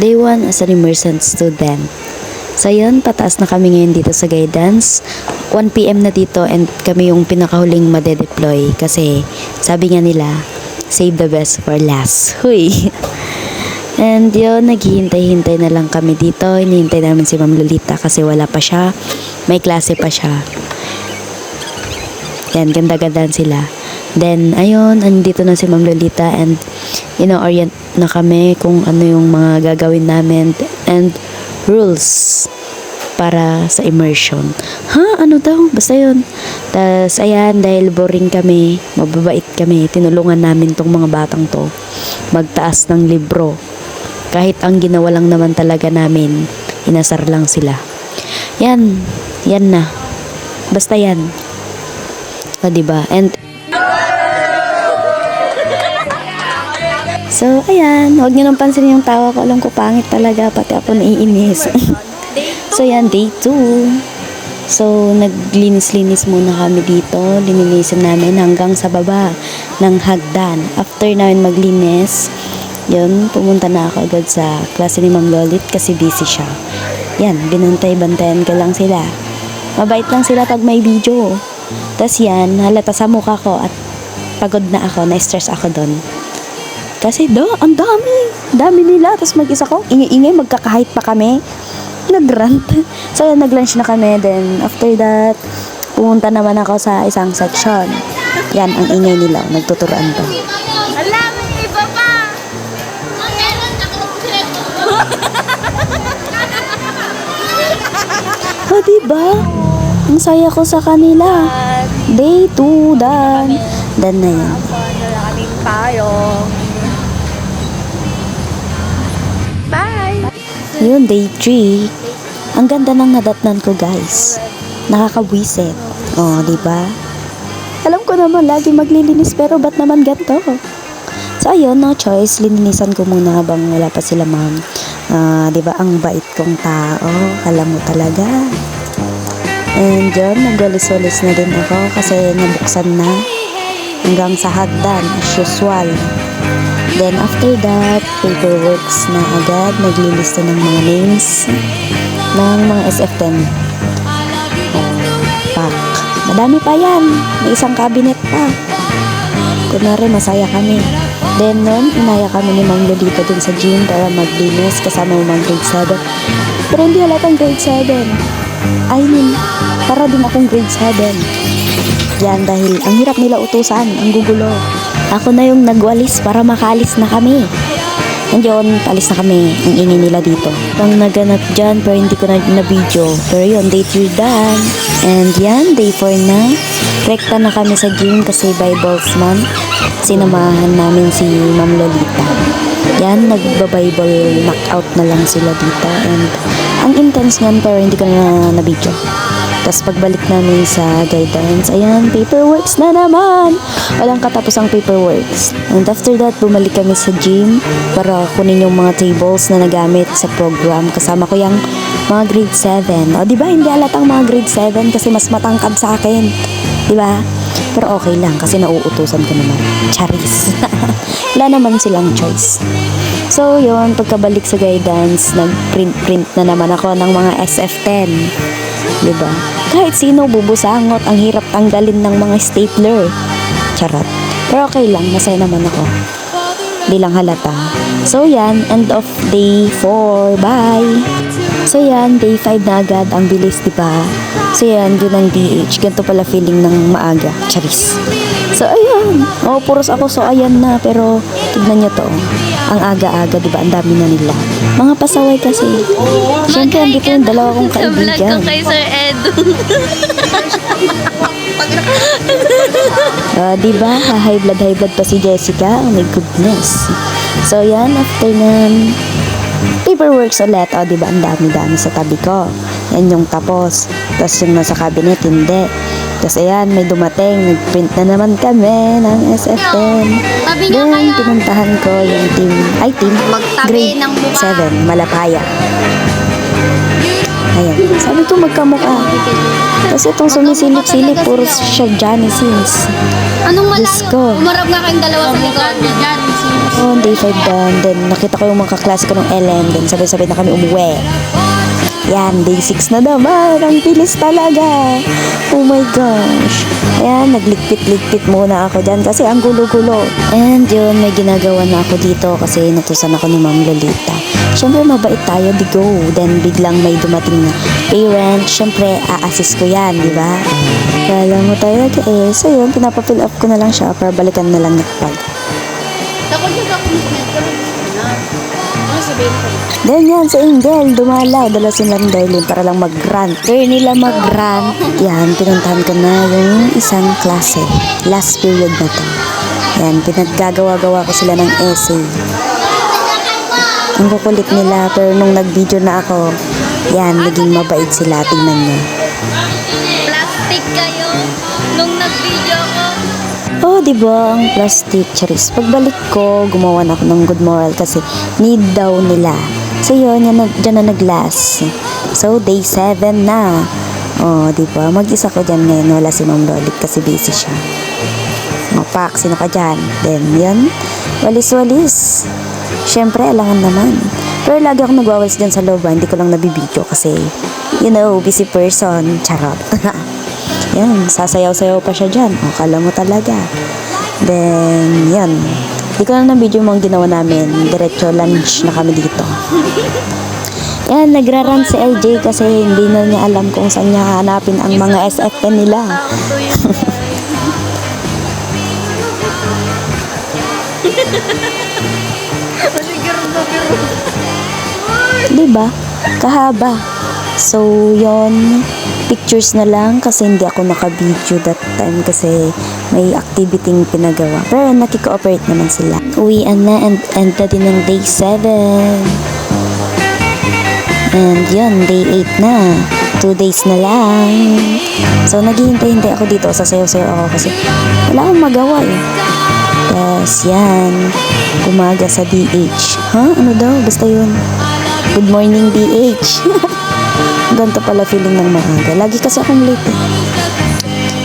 Day 1 as an immersion student. So yun, pataas na kami ngayon dito sa guidance. 1 PM na dito and kami yung pinakahuling made-deploy kasi sabi nga nila, save the best for last. Huy! And yun, naghihintay-hintay na lang kami dito. Hinihintay namin si Ma'am Lolita kasi wala pa siya. May klase pa siya. Yan, ganda-gandaan sila. Then, ayun, andito na si Ma'am Lolita and ino-orient na kami kung ano yung mga gagawin namin and rules para sa immersion. Ha? Ano daw? Basta yun. Tas, ayan, dahil boring kami, mababait kami, tinulungan namin tong mga batang to magtaas ng libro. Kahit ang ginawa lang naman talaga namin, inasar lang sila. Yan. Yan na. Basta yan. O, diba? And so, ayan. Huwag nyo nang pansinin yung tawa ko. Alam ko, pangit talaga. Pati ako naiinis. So, yan. Day 2. So, naglinis-linis muna kami dito. Lininisan namin hanggang sa baba ng hagdan. After namin maglinis, yun, pumunta na ako agad sa klase ni Ma'am Lolit kasi busy siya. Yan, binantay-bantayan ko lang sila. Mabait lang sila pag may video. Tapos yan, halata sa mukha ko at pagod na ako, na-stress ako doon. Kasi ang dami nila. Tapos mag-isa ko, ingay-ingay, magkakahit pa kami. Nag-rant. So yan, nag-lunch na kami. Then after that, pumunta naman ako sa isang section. Yan, ang ingay nila. Nagtuturuan pa. Alam mo, iba pa! O, diba? Ang saya ko sa kanila. Day 2, dan na yan. Wala kaming payong. Bye! Yun, day 3. Ang ganda ng nadatnan ko, guys. Nakakabwisit. O, diba? Alam ko naman, lagi maglilinis, pero ba't naman ganito? So, ayun, no choice. Lininisan ko muna habang wala pa sila, ma'am. Diba, ang bait kong tao. Alam mo talaga. And yun, nagwalis-walis na din ako kasi nabuksan na hanggang sa hagdan, as usual. Then, after that, paperworks na agad. Naglilista ng mga names ng mga SF10. Pack. Madami pa yan. May isang cabinet pa. Kunwari, masaya kami. Then nun, inaya kami ni Ma'am Lolita dun sa gym para maglinis kasama yung mga grade 7. Pero hindi halatang grade 7. I mean, para din akong grade 7. Yan, dahil ang hirap nila utusan, ang gugulo. Ako na yung nagwalis para makalis na kami. And yun, alis na kami. Ang ingay nila dito. Ang naganap dyan, pero hindi ko na video. Pero yun, day 3 done. And yan, day 4 na. Rekta na kami sa gym kasi Bibles month. Sinamahan namin si Ma'am Lolita. Yan, nagba-Bible knockout na lang sila dito. And ang intense nyan, pero hindi ko na video. Tapos pagbalik namin sa guidance, ayan, paperworks na naman. Walang katapos ang paperworks. And after that, bumalik kami sa gym para kunin yung mga tables na nagamit sa program. Kasama ko yung mga grade 7. O, diba, hindi halatang mga grade 7 kasi mas matangkad sa akin. Diba? Pero okay lang kasi nauutusan ko naman. Charis. Wala naman silang choice. So, yun, pagkabalik sa guidance, nag-print na naman ako ng mga SF10. Diba? Kahit sino bubusangot, ang hirap tanggalin ng mga stapler. Charot. Pero okay lang, masaya naman ako. Di lang halata. So yan, end of day 4. Bye! So yan, day 5 na agad. Ang bilis, diba? So yan, yun ang DH. Ganito pala feeling ng maaga. Charis. So ayan. Oh, puros ako. So ayan na. Pero tignan nyo to. Ang aga-aga, diba? Ang dami na nila. Mga pasaway kasi. Siyempre, andito yung dalawa kong kaibigan. Sa vlog ko kay Sir Edu. Diba? High blood pa si Jessica. Oh my goodness. So, yan. After nun, paperworks ulit. O, diba? Ang dami-dami sa tabi ko. Yan yung tapos. Tapos yung nasa cabinet, hindi. Tapos ayan, may dumating. Nag-print na naman kami ng SF10. Tabi niya Then, kaya. pinuntahan ko yung team Magtabi grade ng mukha. 7, Malapaya. Ayan. Sabi ko magkamukha. Tapos itong sumisilip-silip, puro siya Johnny Sins. Anong Diyos malayo? ko. Umarap nga kayong dalawa sa likod. Oh, day 5 doon. Then nakita ko yung mga kaklase ko ng LM. Then sabay-sabay na kami umuwi. Yan, day 6 na naman. Ang bilis talaga. Oh my gosh. Ayan, nagligpit-ligpit muna ako dyan kasi ang gulo-gulo. And yun, may ginagawa na ako dito kasi natusan ako ni Ma'am Lolita. Siyempre, mabait tayo, di go. Then biglang may dumating na parent. Siyempre, a-assist ko yan, di ba? Kala mo talaga eh. So yun, pinapafill up ko na lang siya para balikan na lang nakapag. Ako yung kakulit ko. Ano sabihin ko? Then yan, sa Angel, dumalaw. Dala silang Darlene para lang mag-grant. After nila mag-grant, yan, pinuntahan ko na yung isang klase. Last period na to. Yan, pinaggagawa-gawa ko sila ng essay. Ang kukulit nila, pero nung nag-video na ako, yan, naging mabait sila. Tingnan nyo. Plastic kayo nung nag-video ko. Oh, di ba ang plastic charis? Pagbalik ko, gumawa na ako ng good moral kasi need daw nila. So yun, dyan na nag-last. So, day 7 na. Oh, di ba? Mag-isa ko dyan ngayon. Wala si Ma'am Lolit kasi busy siya. Mapak, sino ka dyan? Then, yan. Walis-walis. Siyempre, alangan naman. Pero lagi ako nagwawalis dyan sa loob. Hindi ko lang nabibidyo kasi, you know, busy person. Charot. Yan, sasayaw-sayaw pa siya dyan. O, kala mo talaga. Then, yan. Di ko lang na-video yung mga ginawa namin. Diretso lunch na kami dito. Yan, nagra-run si LJ kasi hindi na niya alam kung saan niya hanapin ang mga SFN nila. Diba? Kahaba. So, yon pictures na lang kasi hindi ako naka-video that time kasi may activity pinagawa. Pero nakiko-operate naman sila. Uwian na and end na din ng day 7. And yun, day 8 na. 2 days na lang. So, naghihintay-hintay ako dito. Sasayaw-sayaw ako kasi wala akong magawa eh. Tapos, yan. Umaga sa DH. Ha? Ano daw? Basta yun. Good morning, DH. Ganito pala feeling ng maaga. Lagi kasi akong late eh.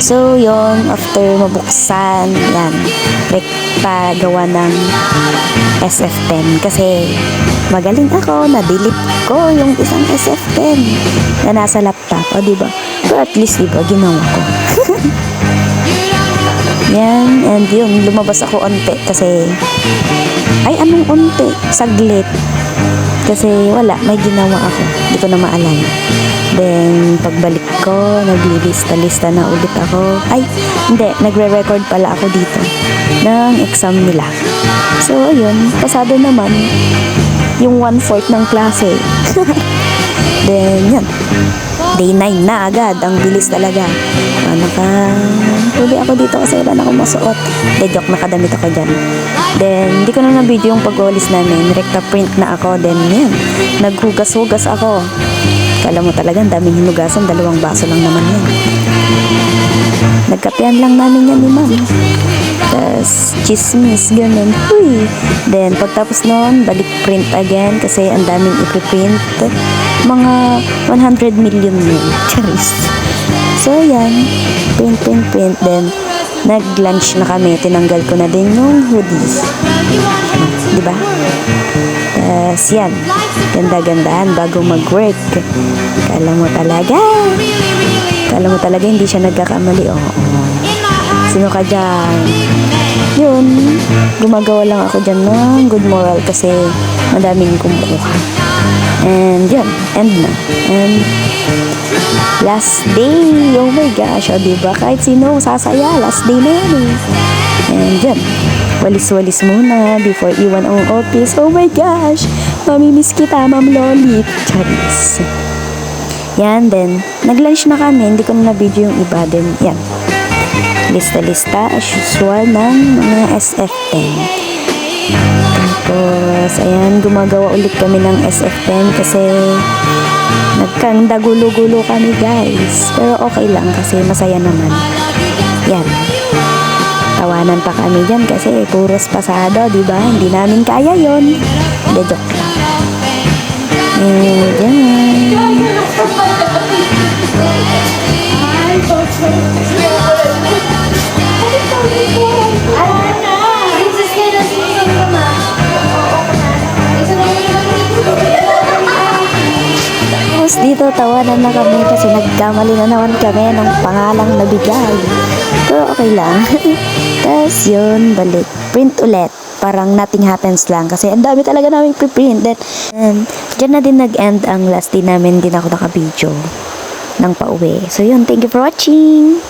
So, yon after mabuksan, yan, rekta gawa ng SF10 kasi magaling ako, na-delete ko yung isang SF10 na nasa laptop, o diba? Pero at least, diba, ginawa ko. Yan, and yun, lumabas ako onte kasi, ay, anong onte? Saglit. Kasi wala, may ginawa ako. Hindi ko na maalala. Then, pagbalik ko, naglilista-lista na ulit ako. Ay, hindi, nagre-record pala ako dito ng exam nila. So, ayun, pasado naman yung 1/4 ng klase. Then, yan. Day 9 na agad. Ang bilis talaga. Huli ako dito kasi wala na akong masuot. De, joke, nakadamit ako dyan. Then, hindi ko na na-video yung pag-walis namin. Rekta print na ako. Then, yan. Naghugas-hugas ako. Kala mo talaga, ang daming hinugasan. 2 baso lang naman yan. Nagkapian lang namin yan ni Ma'am. Tapos, chismis, ganun. Uy. Then, pagtapos nun, balik print again kasi ang daming ipiprint. Mga 100 million yun. Charis. So, yan. Print. Then, nag-lunch na kami. Tinanggal ko na din yung hoodies. Diba? Tapos, yan. Ganda-gandaan bago mag-work. Kala mo talaga hindi siya nagkakamali. Oo. Sino ka dyan? Yun. Gumagawa lang ako dyan ng good moral kasi madaming kumukuha. And yun. End na. And last day. Oh my gosh. O diba? Kahit sino sasaya. Last day na yan eh. And yun. Walis-walis muna before iwan ang office. Oh my gosh. Mamimiss kita, Ma'am Lolit. Charis. Yan. Then, nag-lunch na kami. Hindi ko na na-video yung iba. Then, yan. Lista-lista as usual ng mga SF10. Tapos, ayan, gumagawa ulit kami ng SF10 kasi nagkang-dagulo-gulo kami, guys. Pero okay lang kasi masaya naman. Yan. Tawanan pa kami dyan kasi puros pasado, diba? Hindi namin kaya yon. De, joke lang. And, yan. dito, tawanan na kami kasi nagkamali na naman kami ng pangalang nabigay. Pero okay lang. Tapos yun, balik. Print ulit. Parang nothing happens lang kasi ang dami talaga namin pre-print. Then, dyan na din nag-end ang last day namin. Din ako naka-video ng pauwi. So yun, thank you for watching!